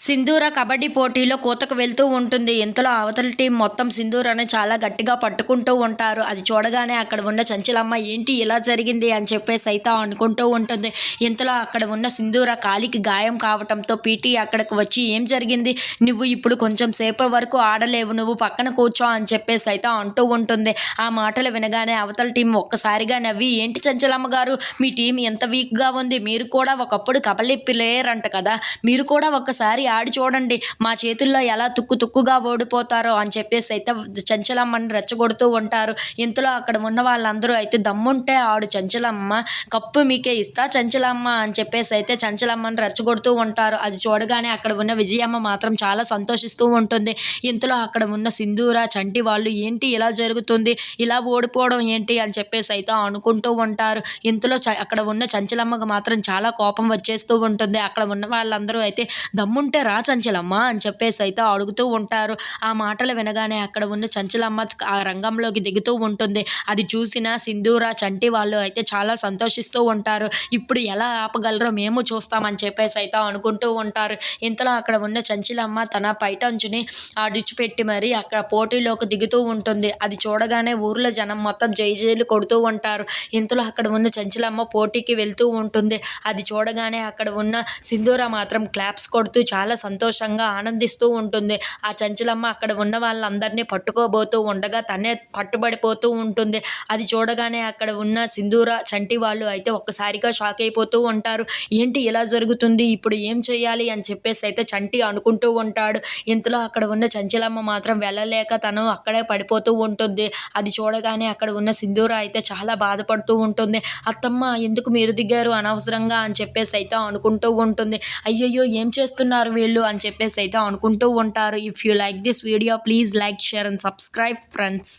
సింధూర కబడ్డీ పోటీలో కూతకు వెళ్తూ ఉంటుంది. ఇంతలో అవతల టీం మొత్తం సింధూరని చాలా గట్టిగా పట్టుకుంటూ ఉంటారు. అది చూడగానే అక్కడ ఉన్న చంచలమ్మ ఏంటి ఇలా జరిగింది అని చెప్పేసి అయితే అనుకుంటూ ఉంటుంది. ఇంతలో అక్కడ ఉన్న సింధూర కాలికి గాయం కావటంతో పీటీ అక్కడికి వచ్చి ఏం జరిగింది, నువ్వు ఇప్పుడు కొంచెం సేపు వరకు ఆడలేవు, నువ్వు పక్కన కూర్చో అని చెప్పేసి అయితే అంటూ ఉంటుంది. ఆ మాటలు వినగానే అవతల టీం ఒక్కసారిగా నవ్వి, ఏంటి చంచలమ్మ గారు, మీ టీం ఎంత వీక్గా ఉంది, మీరు కూడా ఒకప్పుడు కబడ్డీ ప్లేయర్ అంట కదా, మీరు కూడా ఒక్కసారి ఆడి చూడండి, మా చేతుల్లో ఎలా తుక్కుగా ఓడిపోతారో అని చెప్పేసి అయితే చంచలమ్మని రెచ్చగొడుతూ ఉంటారు. ఇంతలో అక్కడ ఉన్న వాళ్ళందరూ అయితే దమ్ముంటే ఆడు చంచలమ్మ, కప్పు మీకే ఇస్తా చంచలమ్మ అని చెప్పేసి అయితే చంచలమ్మని రెచ్చగొడుతూ ఉంటారు. అది చూడగానే అక్కడ ఉన్న విజయమ్మ మాత్రం చాలా సంతోషిస్తూ ఉంటుంది. ఇంతలో అక్కడ ఉన్న సింధూర చంటి వాళ్ళు ఏంటి ఇలా జరుగుతుంది, ఇలా ఓడిపోవడం ఏంటి అని చెప్పేసి అయితే అనుకుంటూ ఉంటారు. ఇంతలో అక్కడ ఉన్న చంచలమ్మకు మాత్రం చాలా కోపం వచ్చేస్తూ ఉంటుంది. అక్కడ ఉన్న వాళ్ళందరూ అయితే దమ్ముంటే రా చంచలమ్మ అని చెప్పేసి అయితే అడుగుతూ ఉంటారు. ఆ మాటలు వినగానే అక్కడ ఉన్న చంచలమ్మ ఆ రంగంలోకి దిగుతూ ఉంటుంది. అది చూసిన సింధూర చంటి వాళ్ళు అయితే చాలా సంతోషిస్తూ ఉంటారు. ఇప్పుడు ఎలా ఆపగలరో మేము చూస్తామని చెప్పేసి అయితే అనుకుంటూ ఉంటారు. ఇంతలో అక్కడ ఉన్న చంచలమ్మ తన పైటంచుని అడిచిపెట్టి మరి అక్కడ పోటీలోకి దిగుతూ ఉంటుంది. అది చూడగానే ఊర్లో జనం మొత్తం జైలు కొడుతూ ఉంటారు. ఇంతలో అక్కడ ఉన్న చంచలమ్మ పోటీకి వెళ్తూ ఉంటుంది. అది చూడగానే అక్కడ ఉన్న సింధూర మాత్రం క్లాప్స్ కొడుతూ చాలా సంతోషంగా ఆనందిస్తూ ఉంటుంది. ఆ చంచలమ్మ అక్కడ ఉన్న వాళ్ళందరినీ పట్టుకోబోతూ ఉండగా తనే పట్టుబడిపోతూ ఉంటుంది. అది చూడగానే అక్కడ ఉన్న సింధూర చంటి వాళ్ళు అయితే ఒక్కసారిగా షాక్ అయిపోతూ ఉంటారు. ఏంటి ఇలా జరుగుతుంది, ఇప్పుడు ఏం చేయాలి అని చెప్పేసి అయితే చంటి అనుకుంటూ ఉంటాడు. ఇంతలో అక్కడ ఉన్న చంచలమ్మ మాత్రం వెళ్ళలేక తను అక్కడే పడిపోతూ ఉంటుంది. అది చూడగానే అక్కడ ఉన్న సింధూర అయితే చాలా బాధపడుతూ ఉంటుంది. అత్తమ్మ ఎందుకు మీరు దిగారు అనవసరంగా అని చెప్పేసి అయితే అనుకుంటూ ఉంటుంది. అయ్యయ్యో ఏం చేస్తున్నారు వీళ్ళు అని చెప్పేసి అయితే అనుకుంటూ ఉంటారు. If you like this video please like, share and subscribe friends.